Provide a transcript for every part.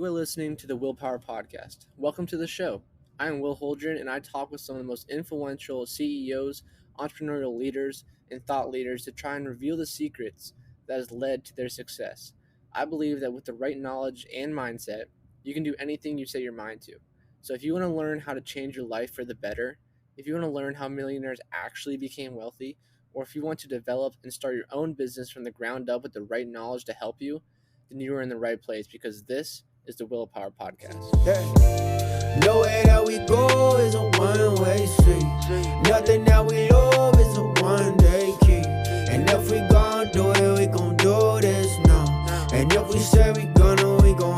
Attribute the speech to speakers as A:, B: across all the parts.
A: You are listening to the Willpower Podcast. Welcome to the show. I am Will Holdren, and I talk with some of the most influential CEOs, entrepreneurial leaders, and thought leaders to try and reveal the secrets that has led to their success. I believe that with the right knowledge and mindset, you can do anything you set your mind to. So if you want to learn how to change your life for the better, if you want to learn how millionaires actually became wealthy, or if you want to develop and start your own business from the ground up with the right knowledge to help you, then you are in the right place because this is the Willpower Podcast.
B: Nowhere that we go is a one-way street. Nothing that we love is a one-day key. And if we gon' do it, we gon' do this now. And if we say we gon'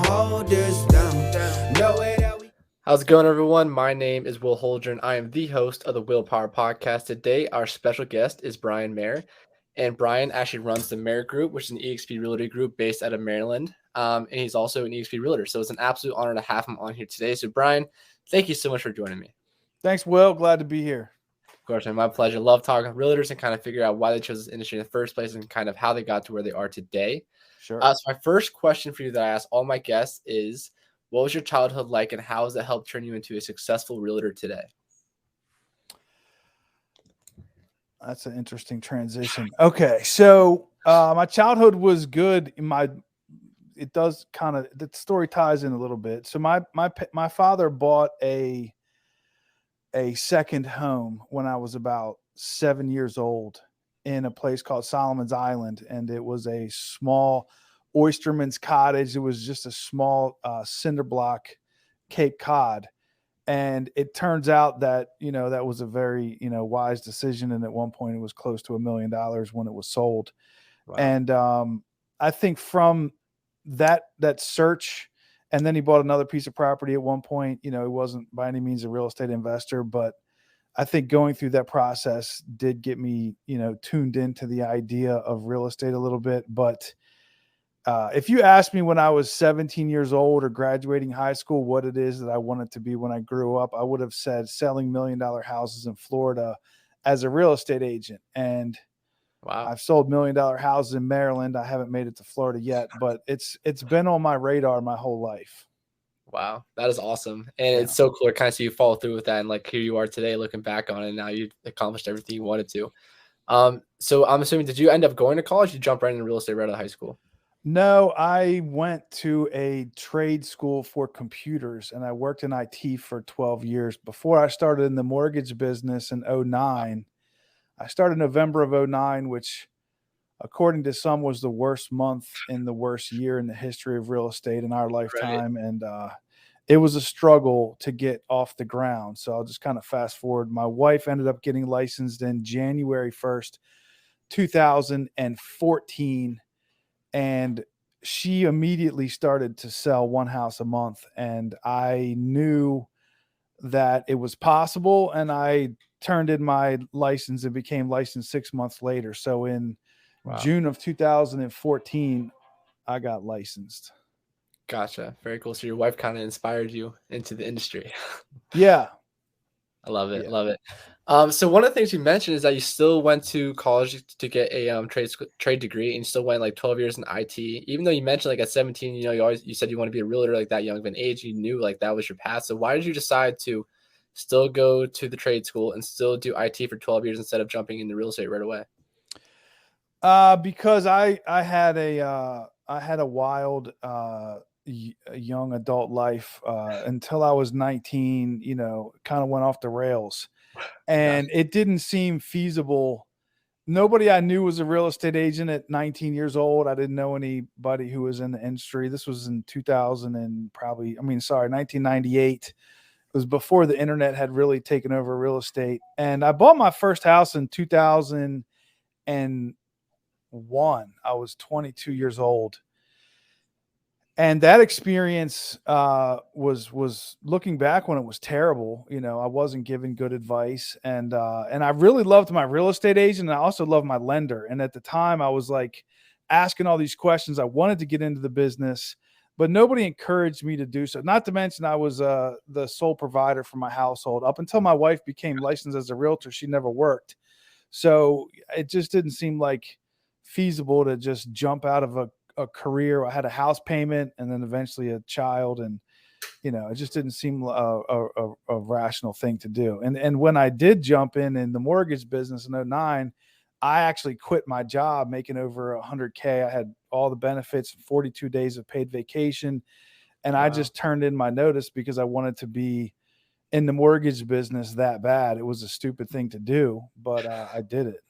B: hold this down. Nowhere that we...
A: How's it going, everyone? My name is Will Holdren. I am the host of the Willpower Podcast. Today, our special guest is Brian Mayer. And Brian actually runs the Mayer Group, which is an eXp Realty group based out of Maryland. And he's also an eXp Realtor. So it's an absolute honor to have him on here today. So Brian, thank you so much for joining me.
C: Thanks, Will. Glad to be here.
A: Of course, man, my pleasure. Love talking with realtors and kind of figure out why they chose this industry in the first place and kind of how they got to where they are today.
C: Sure.
A: So my first question for you that I ask all my guests is, what was your childhood like and how has that helped turn you into a successful realtor today?
C: That's an interesting transition. Okay, so my childhood was good. The story ties in a little bit. So my father bought a second home when I was about 7 years old in a place called Solomon's Island, and it was a small oysterman's cottage. It was just a small cinder block Cape Cod. And it turns out that, that was a very, wise decision. And at one point it was close to $1 million when it was sold. Wow. And I think from that search, and then he bought another piece of property at one point. He wasn't by any means a real estate investor, but I think going through that process did get me, tuned into the idea of real estate a little bit. But if you asked me when I was 17 years old or graduating high school what it is that I wanted to be when I grew up, I would have said selling $1 million houses in Florida as a real estate agent. And wow, I've sold $1 million houses in Maryland. I haven't made it to Florida yet, but it's been on my radar my whole life.
A: Wow, that is awesome. And it's so cool to kind of see you follow through with that. And like here you are today looking back on it, and now you've accomplished everything you wanted to. So I'm assuming, did you end up going to college? You jump right into real estate right out of high school?
C: No, I went to a trade school for computers and I worked in IT for 12 years before I started in the mortgage business in 2009. I started November of 2009, which according to some was the worst month in the worst year in the history of real estate in our lifetime. Right. And it was a struggle to get off the ground. So I'll just kind of fast forward. My wife ended up getting licensed in January 1st, 2014. And she immediately started to sell one house a month. And I knew that it was possible. And I turned in my license and became licensed 6 months later. So in June of 2014, I got licensed.
A: Gotcha. Very cool. So your wife kind of inspired you into the industry.
C: Yeah.
A: I love it. Yeah. Love it. So one of the things you mentioned is that you still went to college to get a trade degree, and you still went like 12 years in IT. Even though you mentioned like at 17, you said you want to be a realtor like that young of an age. You knew like that was your path. So why did you decide to still go to the trade school and still do IT for 12 years instead of jumping into real estate right away?
C: Because I had a wild young adult life until I was 19, kind of went off the rails. And it didn't seem feasible. Nobody I knew was a real estate agent at 19 years old. I didn't know anybody who was in the industry. This was in 1998. It was before the internet had really taken over real estate. And I bought my first house in 2001. I was 22 years old. And that experience was looking back when it was terrible. I wasn't given good advice, and I really loved my real estate agent. And I also loved my lender. And at the time, I was like asking all these questions. I wanted to get into the business, but nobody encouraged me to do so. Not to mention, I was the sole provider for my household up until my wife became licensed as a realtor. She never worked, so it just didn't seem like feasible to just jump out of a career. I had a house payment and then eventually a child, and it just didn't seem a rational thing to do. And when I did jump in the mortgage business in 2009, I actually quit my job making over $100K. I had all the benefits, 42 days of paid vacation. And I just turned in my notice because I wanted to be in the mortgage business that bad. It was a stupid thing to do, but I did it,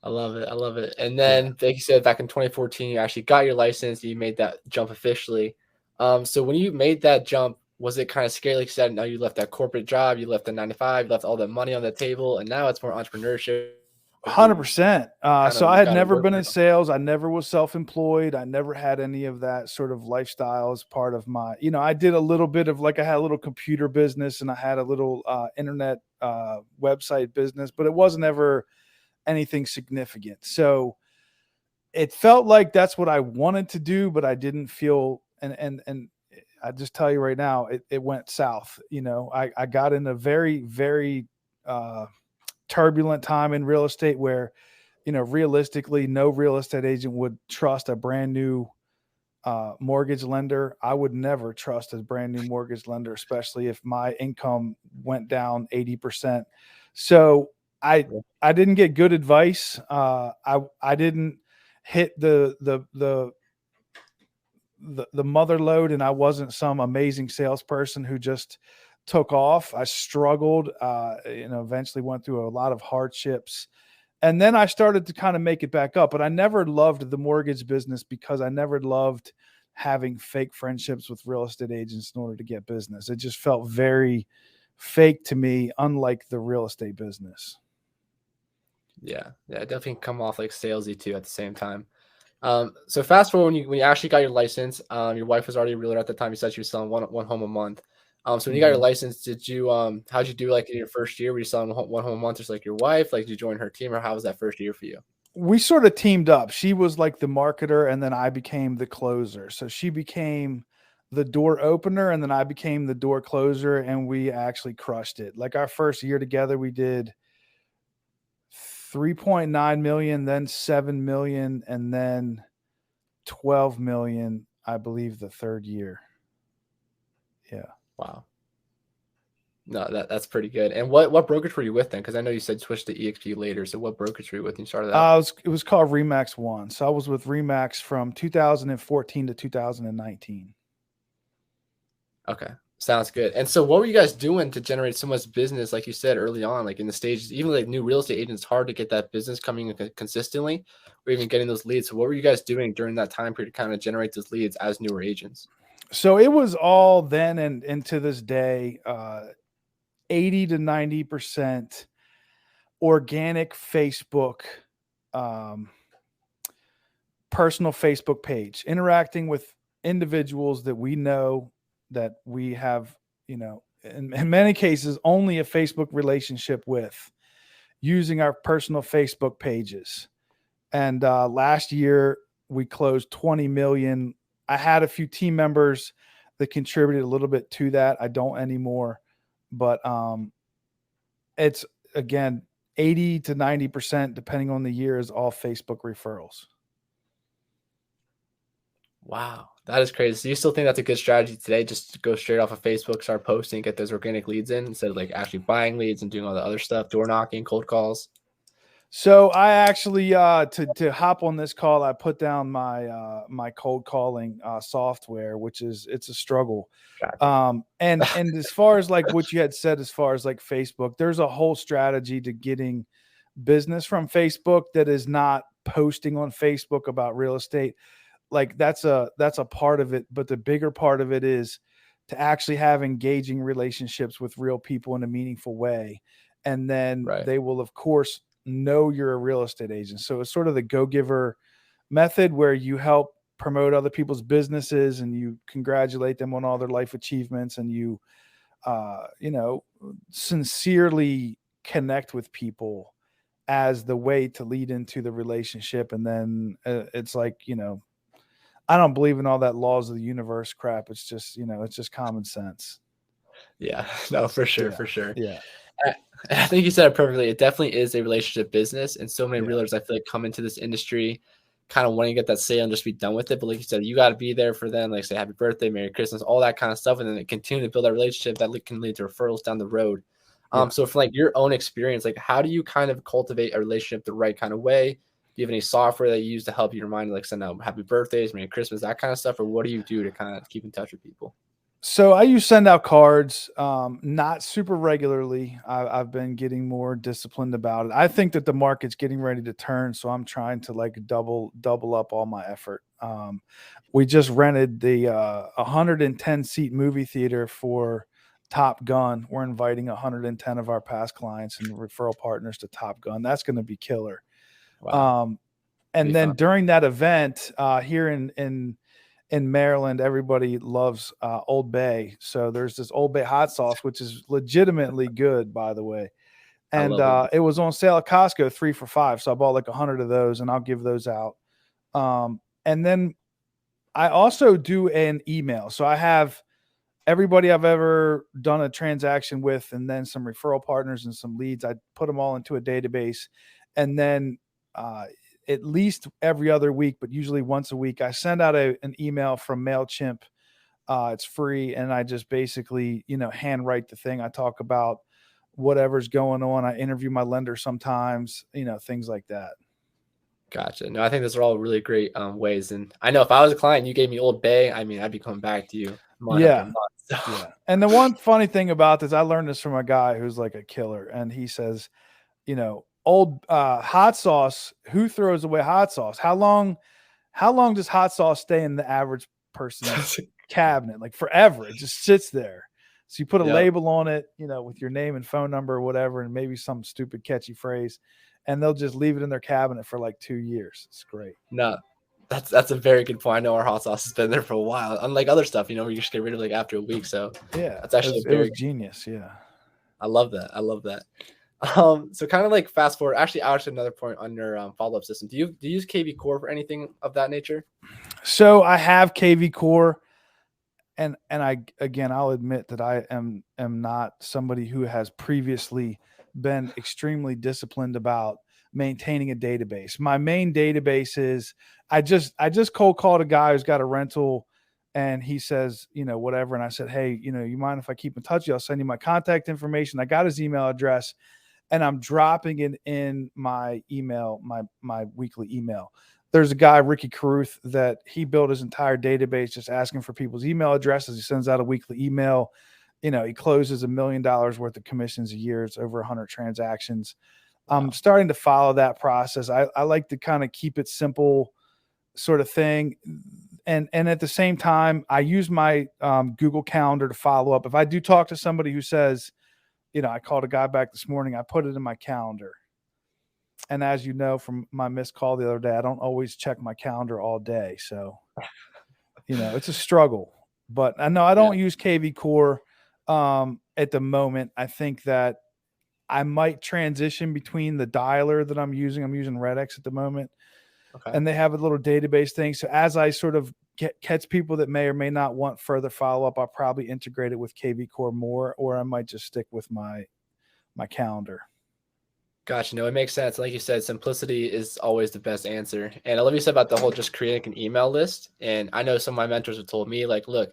A: I love it. I love it. And then, like you said, back in 2014, you actually got your license. You made that jump officially. So when you made that jump, was it kind of scary? Like you said, now you left that corporate job, you left the 9 to 5, you left all that money on the table, and now it's more entrepreneurship.
C: 100%. So I had never been in sales. I never was self-employed. I never had any of that sort of lifestyle as part of my, I did a little bit of, like, I had a little computer business and I had a little internet website business, but it wasn't ever anything significant. So it felt like that's what I wanted to do, but I didn't feel, and I just tell you right now, it went south. I got in a very, very turbulent time in real estate where, realistically, no real estate agent would trust a brand new mortgage lender. I would never trust a brand new mortgage lender, especially if my income went down 80%. So I didn't get good advice. I didn't hit the mother load, and I wasn't some amazing salesperson who just took off. I struggled, eventually went through a lot of hardships. And then I started to kind of make it back up, but I never loved the mortgage business because I never loved having fake friendships with real estate agents in order to get business. It just felt very fake to me, unlike the real estate business.
A: Yeah, it definitely come off like salesy too at the same time. So fast forward when you actually got your license, your wife was already a realtor at the time. You said she was selling one home a month. So when you got your license, how'd you do, like, in your first year? Were you selling one home a month just like your wife? Like, did you join her team, or how was that first year for you?
C: We sort of teamed up. She was like the marketer, and then I became the closer. So she became the door opener, and then I became the door closer, and we actually crushed it. Like, our first year together, we did 3.9 million, then 7 million, and then 12 million, I believe, the third year. Yeah.
A: Wow. No, that's pretty good. And what brokerage were you with then? Because I know you said switch to EXP later. So what brokerage were you with when you started that?
C: It was called Remax One. So I was with Remax from 2014 to 2019.
A: Okay. Sounds good. And so what were you guys doing to generate so much business, like you said early on, like in the stages, even like new real estate agents, hard to get that business coming in consistently or even getting those leads. So what were you guys doing during that time period to kind of generate those leads as newer agents?
C: So it was all then and to this day, 80 to 90% organic Facebook, personal Facebook page, interacting with individuals that we know, that we have, in many cases, only a Facebook relationship with, using our personal Facebook pages. And last year we closed 20 million. I had a few team members that contributed a little bit to that. I don't anymore, but it's, again, 80 to 90%, depending on the year, is all Facebook referrals.
A: Wow, that is crazy. So you still think that's a good strategy today, just to go straight off of Facebook, start posting, get those organic leads in instead of like actually buying leads and doing all the other stuff, door knocking, cold calls?
C: So I actually, to hop on this call, I put down my my cold calling software, it's a struggle.
A: Gotcha.
C: And as far as like what you had said, as far as like Facebook, there's a whole strategy to getting business from Facebook that is not posting on Facebook about real estate. Like that's a part of it, but the bigger part of it is to actually have engaging relationships with real people in a meaningful way, and then they will, of course, know you're a real estate agent. So it's sort of the go-giver method where you help promote other people's businesses and you congratulate them on all their life achievements, and you sincerely connect with people as the way to lead into the relationship. And then it's like, I don't believe in all that laws of the universe crap. It's just, it's just common sense.
A: Yeah, no, for sure. For sure.
C: Yeah.
A: I think you said it perfectly. It definitely is a relationship business. And so many realtors, I feel like, come into this industry kind of wanting to get that sale and just be done with it. But like you said, you got to be there for them, like say happy birthday, Merry Christmas, all that kind of stuff. And then continue to build that relationship that can lead to referrals down the road. So from like your own experience, like how do you kind of cultivate a relationship the right kind of way? Do you have any software that you use to help you remind, like send out happy birthdays, Merry Christmas, that kind of stuff? Or what do you do to kind of keep in touch with people?
C: So I send out cards, not super regularly. I've been getting more disciplined about it. I think that the market's getting ready to turn, so I'm trying to like double up all my effort. We just rented the 110 seat movie theater for Top Gun. We're inviting 110 of our past clients and referral partners to Top Gun. That's going to be killer.
A: Wow.
C: And then during that event here in Maryland, everybody loves Old Bay. So there's this Old Bay hot sauce, which is legitimately good, by the way. And it was on sale at Costco 3 for $5. So I bought like 100 of those and I'll give those out. And then I also do an email. So I have everybody I've ever done a transaction with, and then some referral partners and some leads. I put them all into a database. And then at least every other week, but usually once a week, I send out an email from MailChimp. It's free. And I just basically, handwrite the thing. I talk about whatever's going on. I interview my lender sometimes, things like that.
A: Gotcha. No, I think those are all really great ways. And I know if I was a client, you gave me Old Bay, I mean, I'd be coming back to you month after month. So.
C: Yeah. And the one funny thing about this, I learned this from a guy who's like a killer. And he says, old hot sauce, who throws away hot sauce? How long does hot sauce stay in the average person's cabinet? Like forever. It just sits there. So you put a label on it, with your name and phone number or whatever, and maybe some stupid catchy phrase, and they'll just leave it in their cabinet for like 2 years. It's great.
A: No, that's a very good point. I know our hot sauce has been there for a while, unlike other stuff, where you just get rid of like after a week. So
C: yeah,
A: that's actually
C: it was genius. Yeah.
A: I love that. So kind of like fast forward, actually another point on your follow-up system. Do you use KV Core for anything of that nature?
C: So I have KV Core, and I'll admit that I am not somebody who has previously been extremely disciplined about maintaining a database. My main database is I just cold called a guy who's got a rental, and he says, whatever. And I said, hey, you mind if I keep in touch with you? I'll send you my contact information. I got his email address. And I'm dropping it in my email, my weekly email. There's a guy, Ricky Caruth, that he built his entire database just asking for people's email addresses. He sends out a weekly email. He closes $1 million worth of commissions a year. It's over 100 transactions. I'm starting to follow that process. I like to kind of keep it simple sort of thing. And at the same time, I use my Google Calendar to follow up. If I do talk to somebody who says, I called a guy back this morning, I put it in my calendar. And as you know, from my missed call the other day, I don't always check my calendar all day. So, it's a struggle. But I know I don't use KV Core at the moment. I think that I might transition between the dialer that I'm using. I'm using RedX at the moment. Okay. And they have a little database thing. So as I sort of catch people that may or may not want further follow-up, I'll probably integrate it with KV Core more, or I might just stick with my calendar.
A: Gotcha. No, it makes sense. Like you said, simplicity is always the best answer. And I love you said about the whole just creating an email list. And I know some of my mentors have told me, like, look,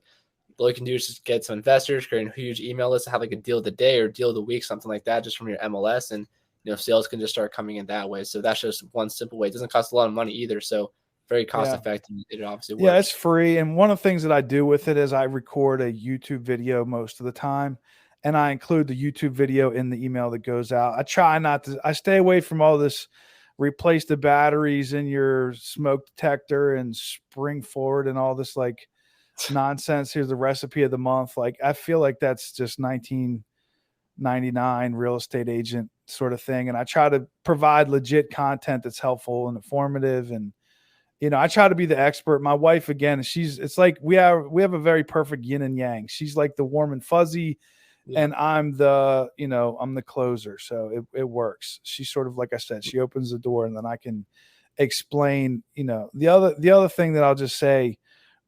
A: all you can do is just get some investors, create a huge email list, have like a deal of the day or deal of the week, something like that, just from your MLS. And, sales can just start coming in that way. So that's just one simple way. It doesn't cost a lot of money either. So very cost effective. It obviously works.
C: Yeah, it's free. And one of the things that I do with it is I record a YouTube video most of the time, and I include the YouTube video in the email that goes out. I stay away from all this replace the batteries in your smoke detector and spring forward and all this like nonsense. Here's the recipe of the month. Like, I feel like that's just 1999 real estate agent sort of thing. And I try to provide legit content that's helpful and informative. And, I try to be the expert. My wife, again, it's like we have a very perfect yin and yang. She's like the warm and fuzzy, and I'm the closer. So it works. She's sort of, like I said, she opens the door, and then I can explain, the other thing that I'll just say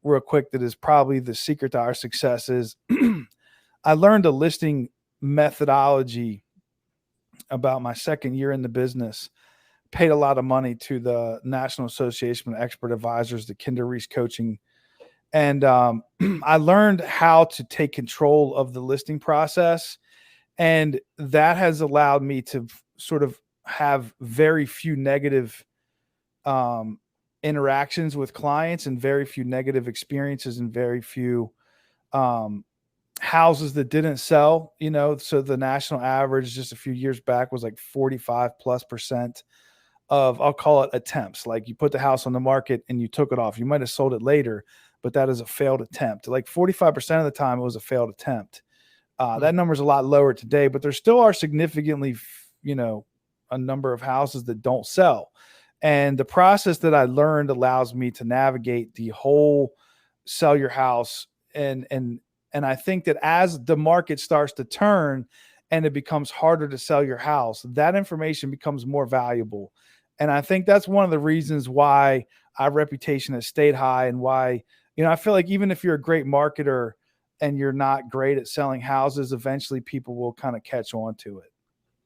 C: real quick that is probably the secret to our success is I learned a listing methodology about my second year in the business paid a lot of money to the National Association of Expert Advisors, the Kinder Reese coaching. And I learned how to take control of the listing process. And that has allowed me to sort of have very few negative interactions with clients and very few negative experiences and very few houses that didn't sell, so the national average just a few years back was like 45+% of, I'll call it, attempts. Like you put the house on the market and you took it off. You might have sold it later, but that is a failed attempt. Like 45% of the time it was a failed attempt. That number is a lot lower today, but there still are significantly, a number of houses that don't sell. And the process that I learned allows me to navigate the whole sell your house. And I think that as the market starts to turn and it becomes harder to sell your house, that information becomes more valuable. And I think that's one of the reasons why our reputation has stayed high and why, I feel like even if you're a great marketer and you're not great at selling houses, eventually people will kind of catch on to it.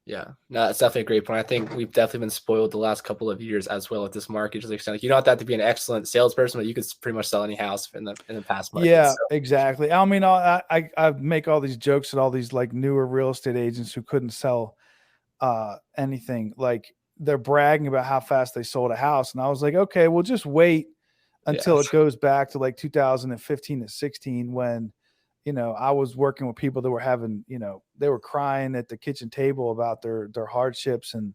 A: Yeah, no, that's definitely a great point. I think we've definitely been spoiled the last couple of years as well with this market. Just like you don't have to be an excellent salesperson, but you could pretty much sell any house in the past market.
C: Yeah, so. Exactly. I mean, I make all these jokes at all these like newer real estate agents who couldn't sell anything. Like they're bragging about how fast they sold a house, and I was like, okay, we'll just wait until it goes back to like 2015 to 16 when. I was working with people that were having, they were crying at the kitchen table about their hardships and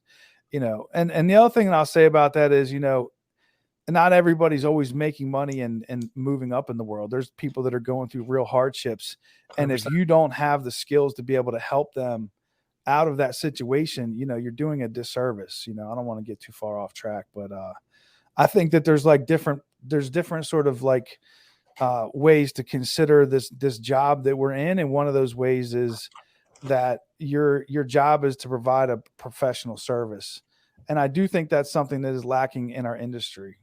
C: the other thing that I'll say about that is, not everybody's always making money and moving up in the world. There's people that are going through real hardships. 100%. And if you don't have the skills to be able to help them out of that situation, you're doing a disservice. I don't want to get too far off track, but I think that there's different sort of like, ways to consider this job that we're in. And one of those ways is that your job is to provide a professional service. And I do think that's something that is lacking in our industry.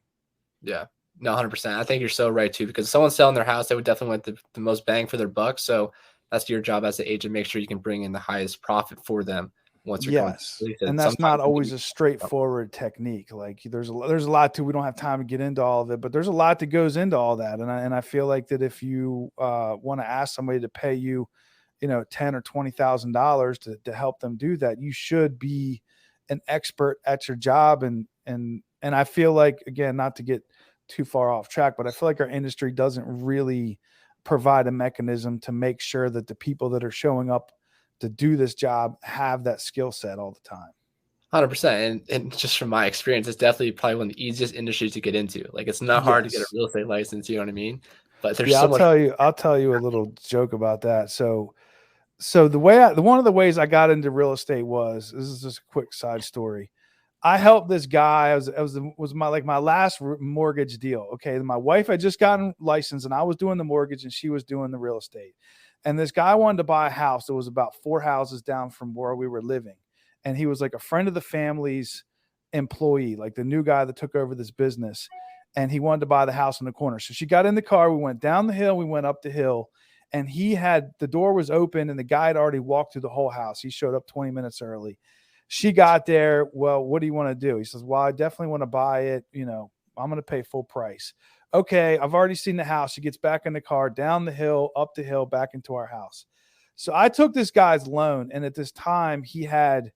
A: Yeah, no, 100%. I think you're so right too, because if someone's selling their house, they would definitely want the most bang for their buck. So that's your job as an agent, make sure you can bring in the highest profit for them.
C: Yes, and that's not always a straightforward technique. Like there's a lot to, we don't have time to get into all of it, but there's a lot that goes into all that. And I feel like that if you want to ask somebody to pay you, $10,000 or $20,000 to help them do that, you should be an expert at your job. And I feel like, again, not to get too far off track, but I feel like our industry doesn't really provide a mechanism to make sure that the people that are showing up to do this job have that skill set all the time.
A: 100%. And just from my experience, it's definitely probably one of the easiest industries to get into. Like it's not hard to get a real estate license. You know what I mean? But there's
C: I'll tell you a little joke about that. So one of the ways I got into real estate this is just a quick side story. I helped this guy. It was my last mortgage deal. Okay. My wife had just gotten licensed and I was doing the mortgage and she was doing the real estate. And this guy wanted to buy a house that was about 4 houses down from where we were living. And he was like a friend of the family's employee, like the new guy that took over this business. And he wanted to buy the house in the corner. So she got in the car. We went down the hill. We went up the hill. And the door was open and the guy had already walked through the whole house. He showed up 20 minutes early. She got there. Well, what do you want to do? He says, well, I definitely want to buy it. I'm going to pay full price. Okay, I've already seen the house. She gets back in the car, down the hill, up the hill, back into our house. So I took this guy's loan, and at this time he had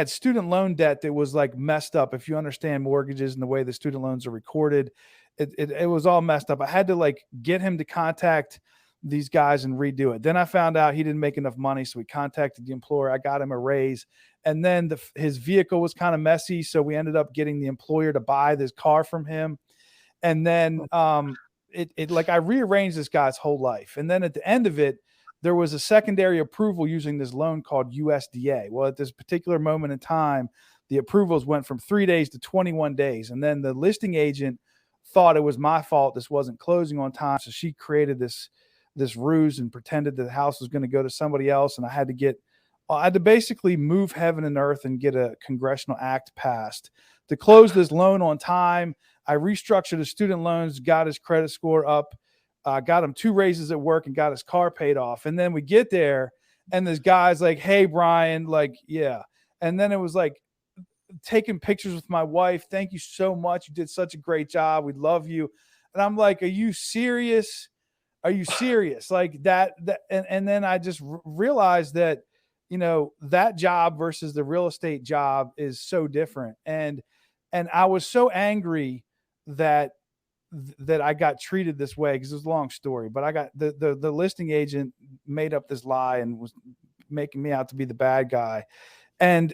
C: student loan debt that was like messed up. If you understand mortgages and the way the student loans are recorded, it was all messed up. I had to like get him to contact these guys and redo it. Then I found out he didn't make enough money, so we contacted the employer. I got him a raise. And then his vehicle was kind of messy, so we ended up getting the employer to buy this car from him. And then I rearranged this guy's whole life. And then at the end of it, there was a secondary approval using this loan called USDA. Well, at this particular moment in time, the approvals went from 3 days to 21 days. And then the listing agent thought it was my fault this wasn't closing on time, so she created this ruse and pretended that the house was going to go to somebody else, and I had to basically move heaven and earth and get a congressional act passed to close this loan on time. I restructured his student loans, got his credit score up, got him 2 raises at work, and got his car paid off. And then we get there, and this guy's like, "Hey, Brian," like, yeah. And then it was like taking pictures with my wife. Thank you so much. You did such a great job. We love you. And I'm like, are you serious? Are you serious? Like that and then I just realized that, that job versus the real estate job is so different. And I was so angry that I got treated this way, because it's a long story, but I got the listing agent made up this lie and was making me out to be the bad guy, and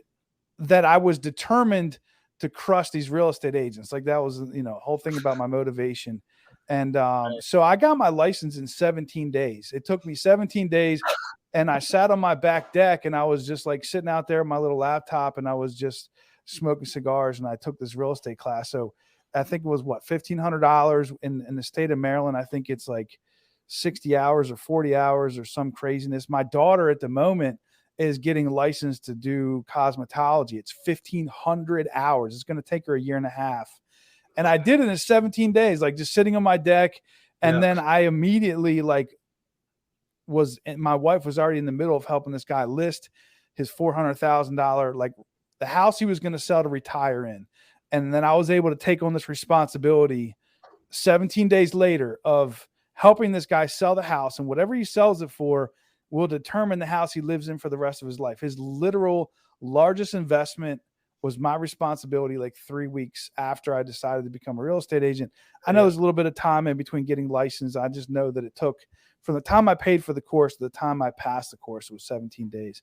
C: that I was determined to crush these real estate agents. Like that was, whole thing about my motivation. And so I got my license in 17 days. It took me 17 days, and I sat on my back deck, and I was just like sitting out there with my little laptop, and I was just smoking cigars, and I took this real estate class. So I think it was $1,500 in the state of Maryland. I think it's like 60 hours or 40 hours or some craziness. My daughter at the moment is getting licensed to do cosmetology. It's 1,500 hours. It's going to take her a year and a half. And I did it in 17 days, like just sitting on my deck. And then I immediately my wife was already in the middle of helping this guy list his $400,000, like the house he was going to sell to retire in. And then I was able to take on this responsibility 17 days later of helping this guy sell the house, and whatever he sells it for will determine the house he lives in for the rest of his life. His literal largest investment was my responsibility, like 3 weeks after I decided to become a real estate agent. I know there's a little bit of time in between getting licensed. I just know that it took, from the time I paid for the course to the time I passed the course, it was 17 days.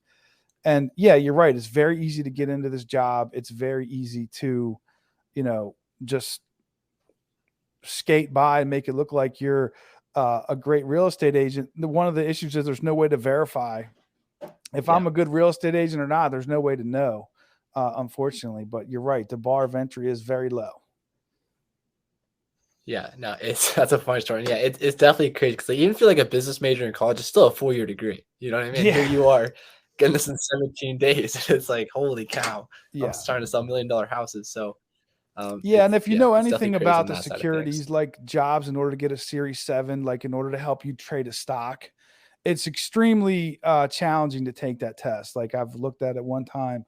C: And yeah, you're right. It's very easy to get into this job. It's very easy to, just skate by and make it look like you're a great real estate agent. One of the issues is there's no way to verify if I'm a good real estate agent or not. There's no way to know, unfortunately. But you're right. The bar of entry is very low.
A: Yeah, no, that's a funny story. Yeah, it's definitely crazy, because I even feel like a business major in college is still a 4-year degree. You know what I mean?
C: Yeah.
A: Here you are getting this in 17 days. It's like, holy cow.
C: Yeah.
A: I'm starting to sell $1 million houses. So
C: and if you know
A: it's
C: anything
A: definitely crazy
C: about
A: on
C: the
A: that side of
C: securities,
A: things.
C: like jobs, in order to get a Series 7, like in order to help you trade a stock, it's extremely challenging to take that test. Like I've looked at it one time,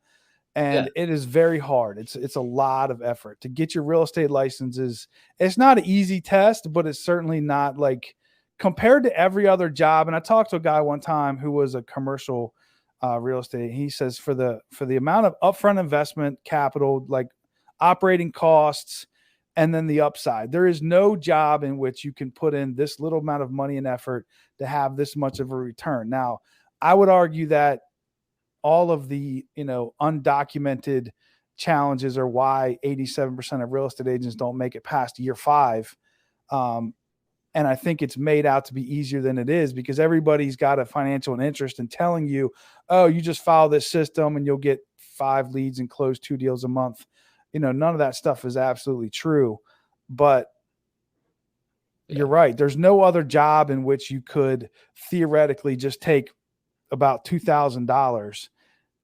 C: and it is very hard. It's a lot of effort to get your real estate licenses. It's not an easy test, but it's certainly not like compared to every other job. And I talked to a guy one time who was a commercial real estate. He says for the amount of upfront investment capital, like operating costs, and then the upside, there is no job in which you can put in this little amount of money and effort to have this much of a return. Now, I would argue that all of the, undocumented challenges are why 87% of real estate agents don't make it past year 5. And I think it's made out to be easier than it is, because everybody's got a financial interest in telling you, oh, you just follow this system and you'll get 5 leads and close 2 deals a month. None of that stuff is absolutely true, but you're right. There's no other job in which you could theoretically just take about $2,000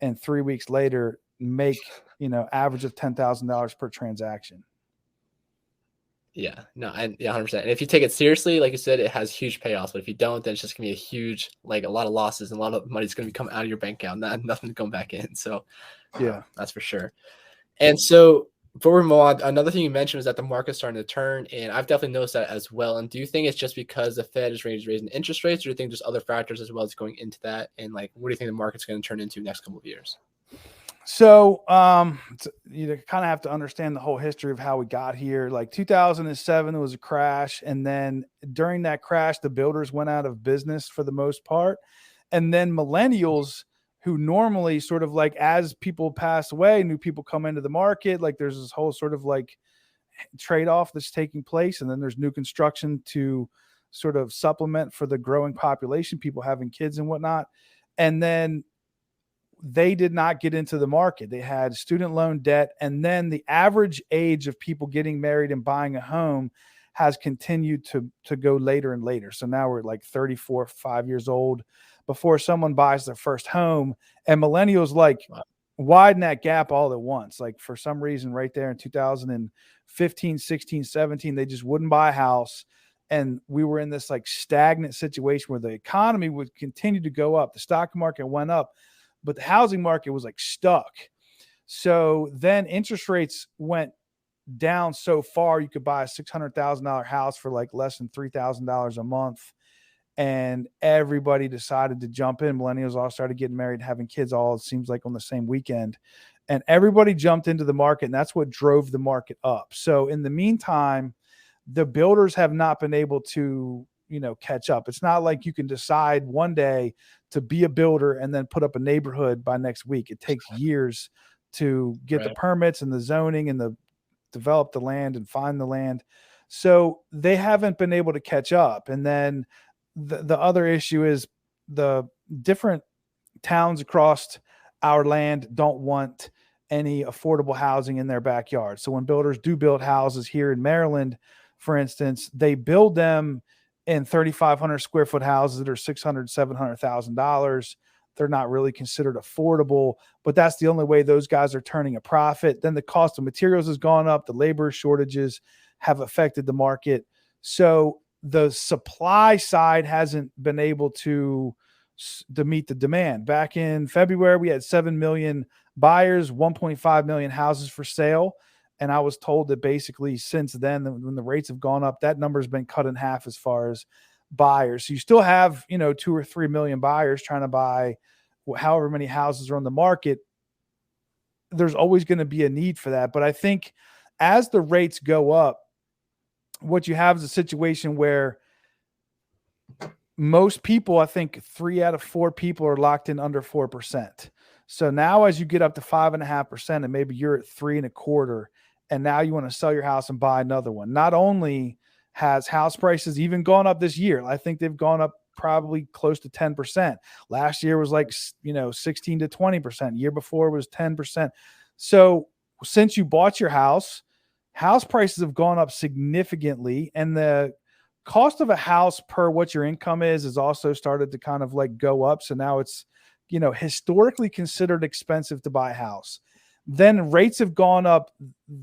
C: and 3 weeks later make, average of $10,000 per transaction.
A: Yeah, no, and 100%. And if you take it seriously, like you said, it has huge payoffs. But if you don't, then it's just gonna be a huge, like a lot of losses, and a lot of money's gonna be coming out of your bank account, nothing to come back in. So
C: yeah,
A: that's for sure. And so for Mawad, another thing you mentioned was that the market's starting to turn, and I've definitely noticed that as well. And do you think it's just because the Fed is raising interest rates, or do you think there's other factors as well as going into that? And like, what do you think the market's going to turn into next couple of years?
C: So you kind of have to understand the whole history of how we got here. Like 2007, there was a crash. And then during that crash, the builders went out of business for the most part. And then millennials, who normally sort of like, as people pass away, new people come into the market, like there's this whole sort of like trade-off that's taking place. And then there's new construction to sort of supplement for the growing population, people having kids and whatnot. And then they did not get into the market. They had student loan debt. And then the average age of people getting married and buying a home has continued to go later and later. So now we're like 34, 5 years old before someone buys their first home. And millennials like widen that gap all at once. Like for some reason right there in 2015, 16, 17, they just wouldn't buy a house. And we were in this like stagnant situation where the economy would continue to go up. The stock market went up, but the housing market was like stuck. So then interest rates went down so far, you could buy a $600,000 house for like less than $3,000 a month. And everybody decided to jump in. Millennials all started getting married, having kids all, it seems like, on the same weekend. And everybody jumped into the market, and that's what drove the market up. So in the meantime, the builders have not been able to, catch up. It's not like you can decide one day to be a builder and then put up a neighborhood by next week. It takes years to get the permits and the zoning and the develop the land and find the land. So they haven't been able to catch up. And then the other issue is the different towns across our land don't want any affordable housing in their backyard. So when builders do build houses here in Maryland, for instance, they build them in 3,500 square foot houses that are $600,000, $700,000. They're not really considered affordable, but that's the only way those guys are turning a profit. Then the cost of materials has gone up. The labor shortages have affected the market. So the supply side hasn't been able to meet the demand. Back in February, we had 7 million buyers, 1.5 million houses for sale. And I was told that basically since then, when the rates have gone up, that number has been cut in half as far as buyers. So you still have, 2 or 3 million buyers trying to buy however many houses are on the market. There's always going to be a need for that. But I think as the rates go up, what you have is a situation where most people, I think 3 out of 4 people are locked in under 4%. So now as you get up to 5.5% and maybe you're at 3.25%, and now you want to sell your house and buy another one. Not only has house prices even gone up this year, I think they've gone up probably close to 10%. Last year was like, 16 to 20%. Year before was 10%. So since you bought your house prices have gone up significantly, and the cost of a house per what your income is also started to kind of like go up. So now it's, historically considered expensive to buy a house. Then rates have gone up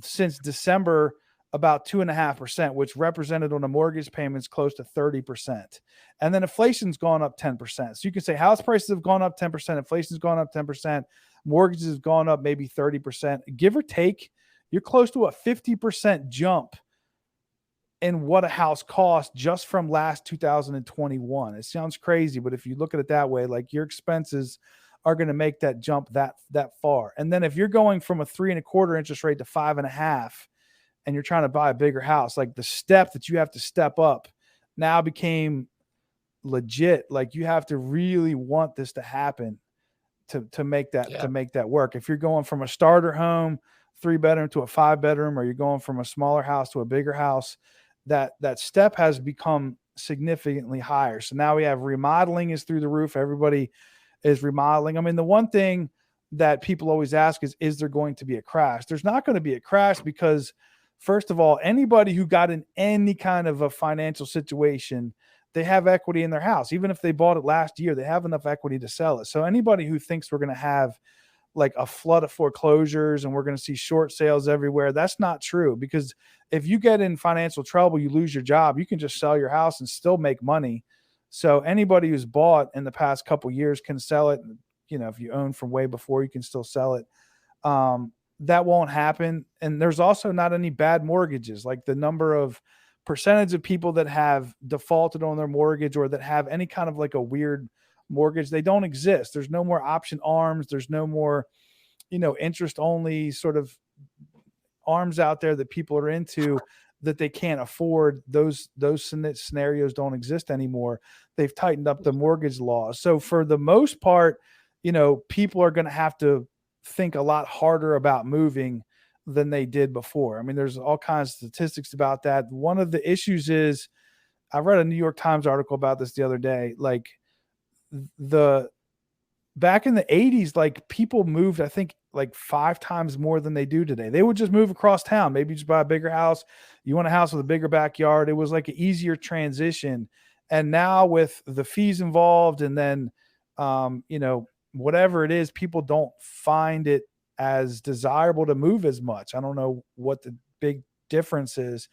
C: since December about 2.5%, which represented on a mortgage payments close to 30%. And then inflation's gone up 10%. So you can say house prices have gone up 10%, inflation's gone up 10%, mortgages have gone up maybe 30%. Give or take, you're close to a 50% jump in what a house costs just from last 2021. It sounds crazy, but if you look at it that way, like your expenses are going to make that jump that far. And then if you're going from a 3.25% interest rate to 5.5%, and you're trying to buy a bigger house, like the step that you have to step up now became legit. Like you have to really want this to happen to make that work. If you're going from a starter home, 3-bedroom to a 5-bedroom, or you're going from a smaller house to a bigger house, that step has become significantly higher. So now we have remodeling is through the roof. Everybody is remodeling. I mean, the one thing that people always ask is there going to be a crash? There's not going to be a crash because, first of all, anybody who got in any kind of a financial situation, they have equity in their house. Even if they bought it last year, they have enough equity to sell it. So anybody who thinks we're going to have like a flood of foreclosures and we're going to see short sales everywhere, that's not true. Because if you get in financial trouble, you lose your job, you can just sell your house and still make money. So anybody who's bought in the past couple of years can sell it. If you own from way before, you can still sell it. That won't happen. And there's also not any bad mortgages. Like the number of percentage of people that have defaulted on their mortgage or that have any kind of like a weird mortgage, they don't exist. There's no more option arms. There's no more, interest only sort of arms out there that people are into that they can't afford. Those scenarios don't exist anymore. They've tightened up the mortgage laws. So for the most part, people are going to have to think a lot harder about moving than they did before. I mean, there's all kinds of statistics about that. One of the issues is, I read a New York Times article about this the other day. Like back in the 80s, like people moved, I think like 5 times more than they do today. They would just move across town, maybe just buy a bigger house. You want a house with a bigger backyard. It was like an easier transition. And now with the fees involved and then, whatever it is, people don't find it as desirable to move as much. I don't know what the big difference is,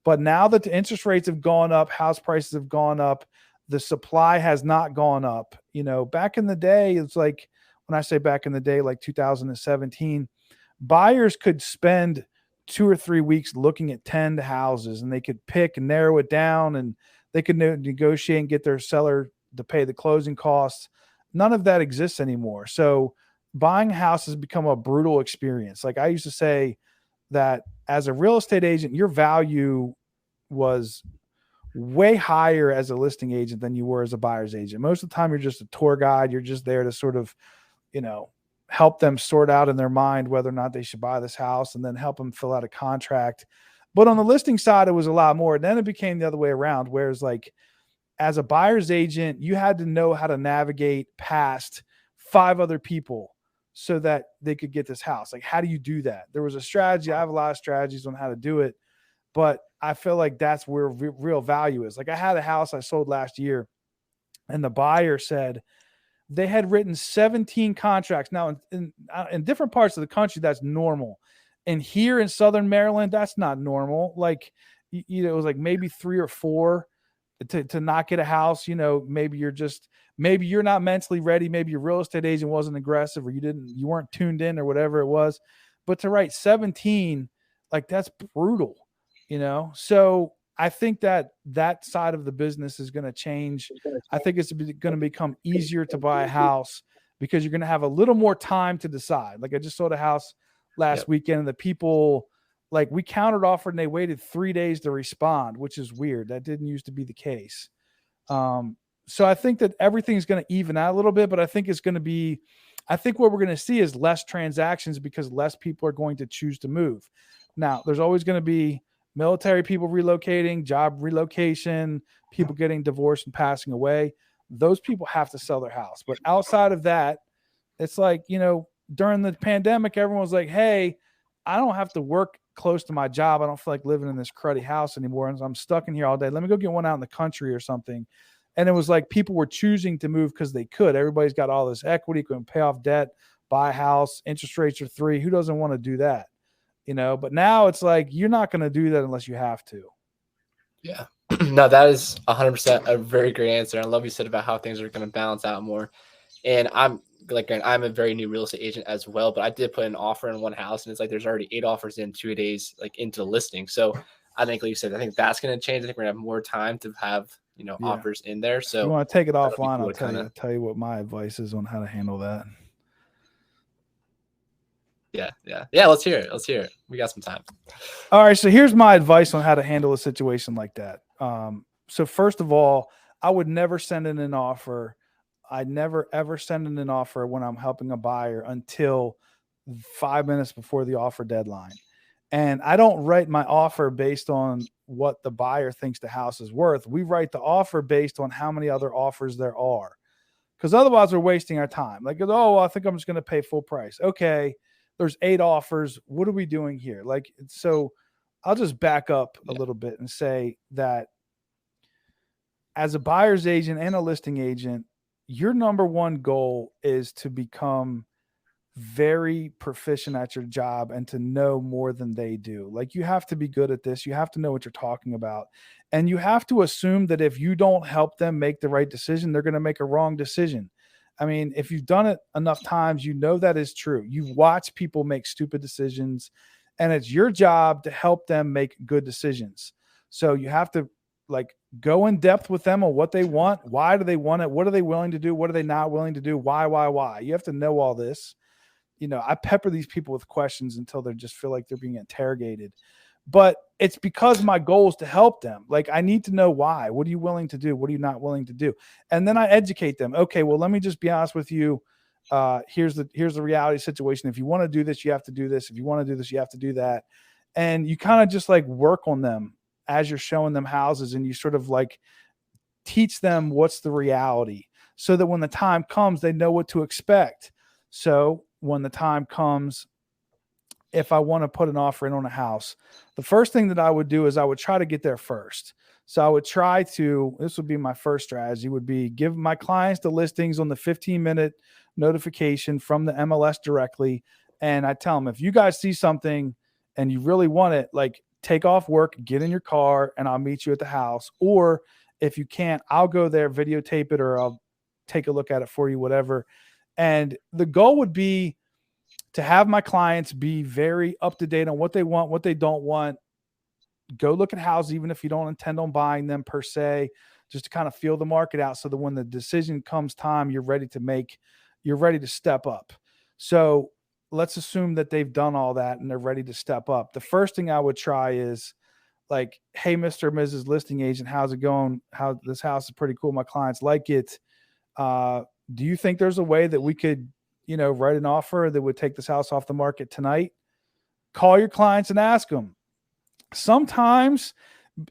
C: but now that the interest rates have gone up, house prices have gone up, the supply has not gone up. Back in the day, it's like, when I say back in the day, like 2017, buyers could spend 2 or 3 weeks looking at 10 houses, and they could pick and narrow it down, and they could negotiate and get their seller to pay the closing costs. None of that exists anymore. So buying a house has become a brutal experience. Like I used to say that as a real estate agent, your value was way higher as a listing agent than you were as a buyer's agent. Most of the time you're just a tour guide. You're just there to sort of, help them sort out in their mind whether or not they should buy this house, and then help them fill out a contract. But on the listing side, it was a lot more. And then it became the other way around, whereas like as a buyer's agent, you had to know how to navigate past 5 other people so that they could get this house. Like, how do you do that? There was a strategy. I have a lot of strategies on how to do it, but I feel like that's where real value is. Like I had a house I sold last year, and the buyer said they had written 17 contracts. Now in different parts of the country, that's normal. And here in Southern Maryland, that's not normal. Like, it was like maybe 3 or 4 to not get a house. Maybe you're not mentally ready. Maybe your real estate agent wasn't aggressive, or you weren't tuned in, or whatever it was. But to write 17, like that's brutal, So I think that side of the business is going to change. I think it's going to become easier to buy a house because you're going to have a little more time to decide. Like I just sold a house last weekend, and the people, like, we countered offered and they waited 3 days to respond, which is weird. That didn't used to be the case. So I think that everything's going to even out a little bit, but I think what we're going to see is less transactions because less people are going to choose to move. Now, there's always going to be military people relocating, job relocation, people getting divorced and passing away. Those people have to sell their house. But outside of that, it's like, during the pandemic, everyone was like, hey, I don't have to work close to my job. I don't feel like living in this cruddy house anymore. And I'm stuck in here all day. Let me go get one out in the country or something. And it was like people were choosing to move because they could. Everybody's got all this equity, can pay off debt, buy a house. Interest rates are 3. Who doesn't want to do that? But now it's like, you're not going to do that unless you have to.
A: Yeah. No, that is 100% a very great answer. I love you said about how things are going to balance out more. And I'm a very new real estate agent as well, but I did put an offer in one house, and it's like there's already 8 offers in 2 days, like into the listing. So I think, like you said, I think that's going to change. I think we're going to have more time to have, offers in there. So
C: if you want to take it offline, I'll tell you what my advice is on how to handle that.
A: Yeah. Let's hear it. We got some time.
C: All right. So here's my advice on how to handle a situation like that. So first of all, I would never send in an offer. I'd never, ever send in an offer when I'm helping a buyer until 5 minutes before the offer deadline. And I don't write my offer based on what the buyer thinks the house is worth. We write the offer based on how many other offers there are. Because otherwise we're wasting our time. Like, I think I'm just going to pay full price. Okay. There's 8 offers. What are we doing here? Like, so I'll just back up a little bit and say that as a buyer's agent and a listing agent, your number one goal is to become very proficient at your job and to know more than they do. Like, you have to be good at this. You have to know what you're talking about. And you have to assume that if you don't help them make the right decision, they're going to make a wrong decision. I mean, if you've done it enough times, that is true. You watch people make stupid decisions, and it's your job to help them make good decisions. So you have to go in depth with them on what they want. Why do they want it? What are they willing to do? What are they not willing to do? Why? You have to know all this. I pepper these people with questions until they just feel like they're being interrogated. But it's because my goal is to help them. Like, I need to know why. What are you willing to do? What are you not willing to do? And then I educate them. Okay, well, let me just be honest with you. Here's the reality situation. If you want to do this, you have to do this. If you want to do this, you have to do that. And you kind of just work on them as you're showing them houses, and you sort of teach them what's the reality so that when the time comes, they know what to expect. So when the time comes, if I want to put an offer in on a house, the first thing that I would do is I would try to get there first. So I would this would be my first strategy, would be give my clients the listings on the 15-minute notification from the MLS directly. And I tell them, if you guys see something and you really want it, take off work, get in your car, and I'll meet you at the house. Or if you can't, I'll go there, videotape it, or I'll take a look at it for you, whatever. And the goal would be to have my clients be very up to date on what they want, what they don't want. Go look at houses, even if you don't intend on buying them per se, just to kind of feel the market out so that when the decision comes time, you're ready to step up. So let's assume that they've done all that and they're ready to step up. The first thing I would try is like, hey, Mr. or Mrs. Listing Agent, how's it going? How this house is pretty cool. My clients like it. Do you think there's a way that we could, write an offer that would take this house off the market tonight? Call your clients and ask them. Sometimes,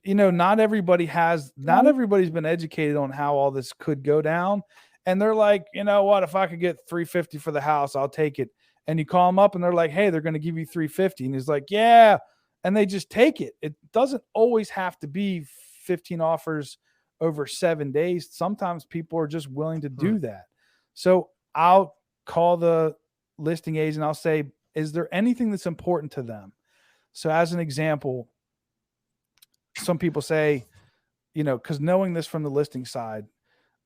C: not everybody's been educated on how all this could go down. And they're like, you know what, if I could get $350 for the house, I'll take it. And you call them up and they're like, hey, they're going to give you $350. And he's like, yeah. And they just take it. It doesn't always have to be 15 offers over 7 days. Sometimes people are just willing to do that. So I'll call the listing agent. I'll say, is there anything that's important to them? So as an example, some people say, because knowing this from the listing side,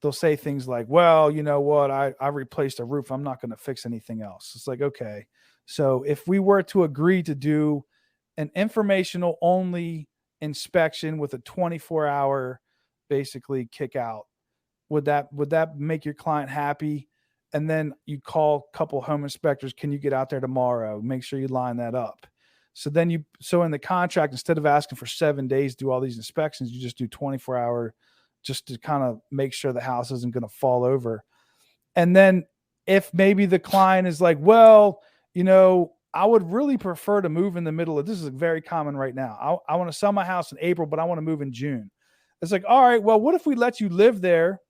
C: they'll say things like, well, you know what? I replaced a roof. I'm not going to fix anything else. It's like, okay. So if we were to agree to do an informational only inspection with a 24-hour basically kick out, would that make your client happy? And then you call a couple home inspectors. Can you get out there tomorrow? Make sure you line that up. So in the contract, instead of asking for 7 days to do all these inspections, you just do 24-hour just to kind of make sure the house isn't going to fall over. And then if maybe the client is like, well, I would really prefer to move in the middle of, this is very common right now. I want to sell my house in April, but I want to move in June. It's like, all right, well, what if we let you live there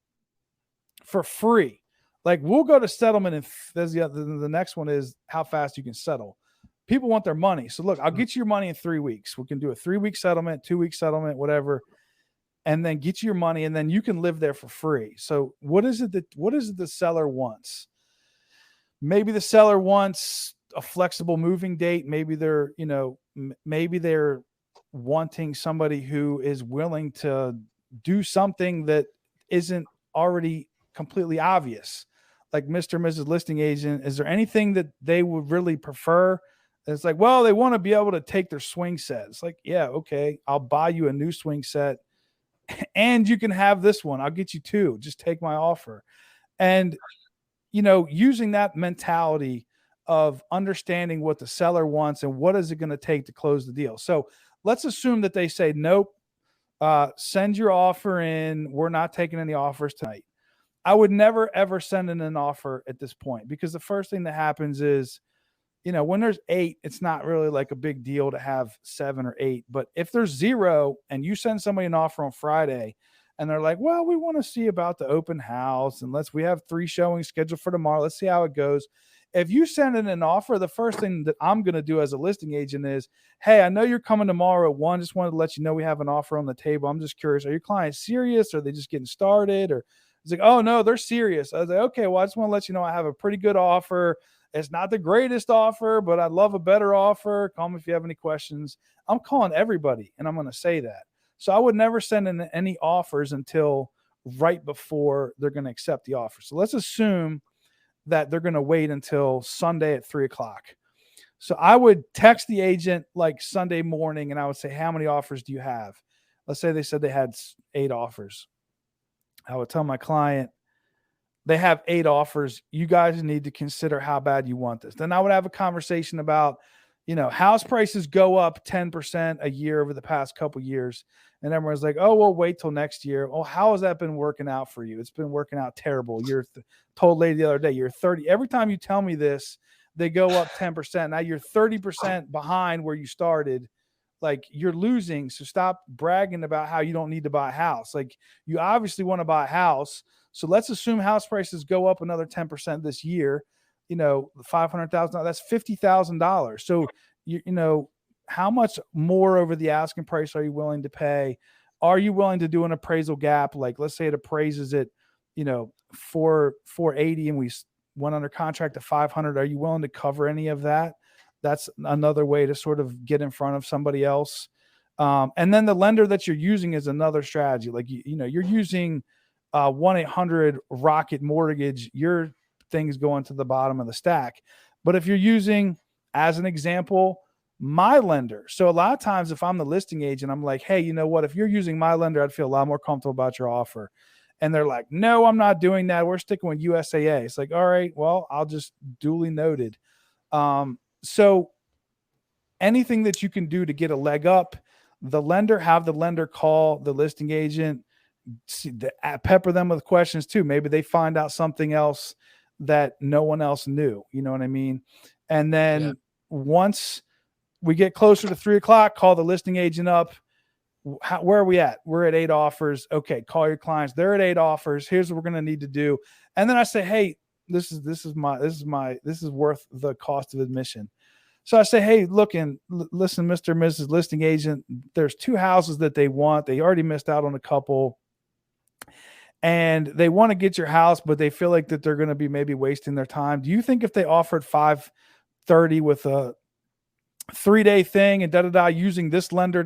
C: for free? Like, we'll go to settlement. And there's the next one is how fast you can settle. People want their money. So look, I'll get you your money in 3 weeks. We can do a 3-week settlement, 2-week settlement, whatever, and then get you your money. And then you can live there for free. So what is it the seller wants? Maybe the seller wants a flexible moving date. Maybe they're wanting somebody who is willing to do something that isn't already completely obvious. Like Mr. and Mrs. Listing Agent, is there anything that they would really prefer? It's like, well, they want to be able to take their swing set. It's like, yeah, okay, I'll buy you a new swing set and you can have this one. I'll get you two. Just take my offer. And, using that mentality of understanding what the seller wants and what is it going to take to close the deal. So let's assume that they say, nope, send your offer in. We're not taking any offers tonight. I would never, ever send in an offer at this point, because the first thing that happens is, when there's 8, it's not really like a big deal to have 7 or 8. But if there's 0 and you send somebody an offer on Friday and they're like, well, we want to see about the open house and we have 3 showings scheduled for tomorrow. Let's see how it goes. If you send in an offer, the first thing that I'm going to do as a listing agent is, hey, I know you're coming tomorrow at 1. Just wanted to let you know we have an offer on the table. I'm just curious. Are your clients serious? Or are they just getting started? Or it's like, oh, no, they're serious. I was like, okay, well, I just want to let you know I have a pretty good offer. It's not the greatest offer, but I'd love a better offer. Call me if you have any questions. I'm calling everybody, and I'm going to say that. So I would never send in any offers until right before they're going to accept the offer. So let's assume that they're going to wait until Sunday at 3:00. So I would text the agent like Sunday morning, and I would say, how many offers do you have? Let's say they said they had 8 offers. I would tell my client, they have 8 offers. You guys need to consider how bad you want this. Then I would have a conversation about, house prices go up 10% a year over the past couple years. And everyone's like, oh, well, wait till next year. Oh, how has that been working out for you? It's been working out terrible. You're told lady the other day, you're 30. Every time you tell me this, they go up 10%. Now you're 30% behind where you started. Like, you're losing. So stop bragging about how you don't need to buy a house. Like, you obviously want to buy a house. So let's assume house prices go up another 10% this year. $500,000, that's $50,000. So, how much more over the asking price are you willing to pay? Are you willing to do an appraisal gap? Like, let's say it appraises at, $480 and we went under contract at $500. Are you willing to cover any of that? That's another way to sort of get in front of somebody else. And then the lender that you're using is another strategy. Like, you're using 1-800 Rocket Mortgage. Your thing's going to the bottom of the stack. But if you're using, as an example, my lender. So a lot of times if I'm the listing agent, I'm like, hey, you know what? If you're using my lender, I'd feel a lot more comfortable about your offer. And they're like, no, I'm not doing that. We're sticking with USAA. It's like, all right, well, I'll just duly noted. So anything that you can do to get a leg up, have the lender call the listing agent, pepper them with questions too. Maybe they find out something else that no one else knew. You know what I mean? And then once we get closer to 3:00, call the listing agent up. Where are we at? We're at 8 offers. Okay, call your clients. They're at 8 offers. Here's what we're going to need to do. And then I say, hey, this is worth the cost of admission. So I say, hey, listen, Mr. and Mrs. Listing Agent, there's 2 houses that they want. They already missed out on a couple. And they want to get your house, but they feel like that they're going to be maybe wasting their time. Do you think if they offered $530 with a 3-day thing and using this lender,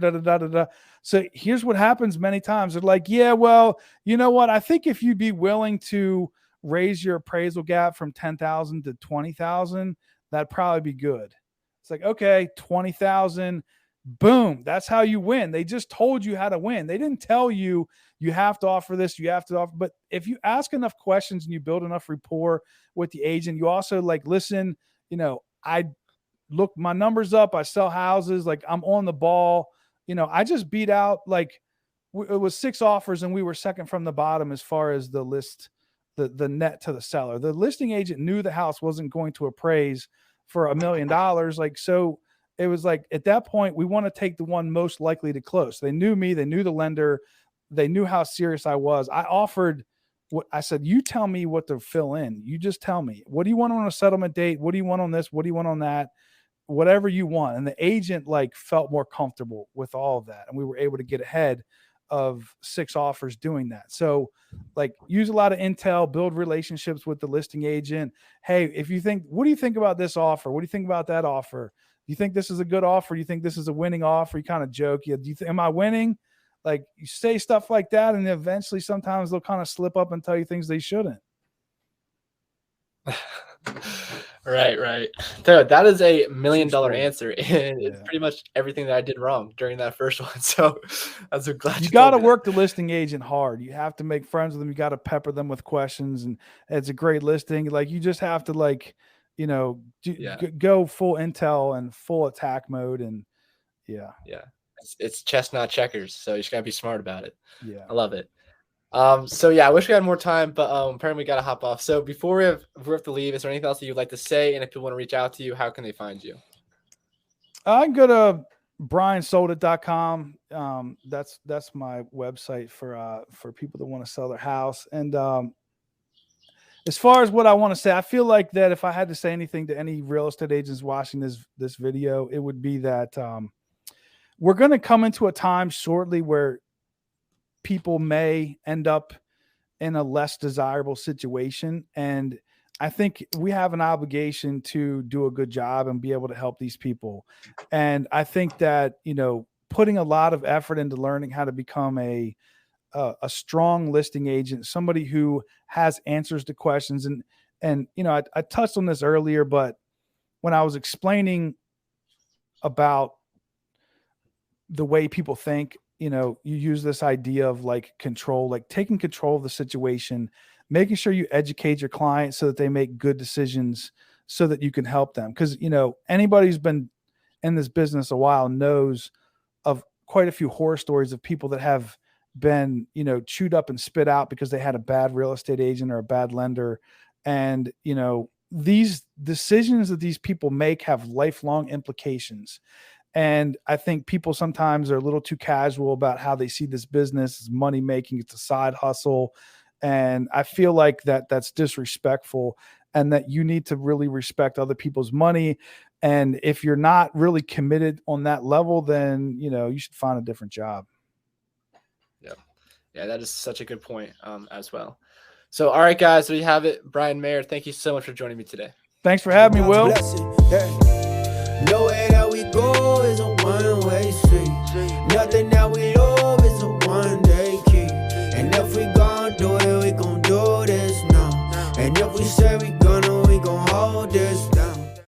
C: So here's what happens many times. They're like, yeah, well, you know what? I think if you'd be willing to raise your appraisal gap from 10,000 to 20,000, that'd probably be good. It's like, okay, 20,000, boom. That's how you win. They just told you how to win. They didn't tell you have to offer this, you have to offer. But if you ask enough questions and you build enough rapport with the agent, you also like, listen, I look my numbers up. I sell houses. Like I'm on the ball. I just beat out, like it was 6 offers and we were second from the bottom as far as the list, the net to the seller. The listing agent knew the house wasn't going to appraise for $1 million. Like, so it was like, at that point, we want to take the one most likely to close. They knew me. They knew the lender. They knew how serious I was. I offered what I said, you tell me what to fill in. You just tell me, what do you want on a settlement date? What do you want on this? What do you want on that? Whatever you want. And the agent felt more comfortable with all of that. And we were able to get ahead of 6 offers doing that. So use a lot of intel, build relationships with the listing agent. Hey, what do you think about this offer? What do you think about that offer? Do you think this is a good offer? Do you think this is a winning offer? You kind of joke. Am I winning? You say stuff like that. And eventually sometimes they'll kind of slip up and tell you things they shouldn't.
A: Right. Dude, that is a $1 million answer, and it's pretty much everything that I did wrong during that first one. So I'm so glad
C: you got to work the listing agent hard. You have to make friends with them. You got to pepper them with questions, and it's a great listing. You just have to go full intel and full attack mode, and yeah.
A: It's chess, not checkers. So you just gotta be smart about it.
C: Yeah,
A: I love it. So yeah, I wish we had more time, but apparently we gotta hop off. So before we have to leave, is there anything else that you'd like to say? And if people want to reach out to you, how can they find you?
C: I can go to briansoldit.com. That's my website for people that want to sell their house. And as far as what I want to say, I feel like that if I had to say anything to any real estate agents watching this video, it would be that we're going to come into a time shortly where people may end up in a less desirable situation. And I think we have an obligation to do a good job and be able to help these people. And I think that, putting a lot of effort into learning how to become a strong listing agent, somebody who has answers to questions. And I touched on this earlier, but when I was explaining about the way people think, you use this idea of control, taking control of the situation, making sure you educate your client so that they make good decisions so that you can help them. Because, anybody who's been in this business a while knows of quite a few horror stories of people that have been, chewed up and spit out because they had a bad real estate agent or a bad lender. And, these decisions that these people make have lifelong implications. And I think people sometimes are a little too casual about how they see this business as money making. It's a side hustle. And I feel like that's disrespectful, and that you need to really respect other people's money. And if you're not really committed on that level, then, you should find a different job.
A: Yeah, that is such a good point as well. So, all right, guys, there you have it. Brian Mayer, thank you so much for joining me today.
C: Thanks for having me, Will.
B: No way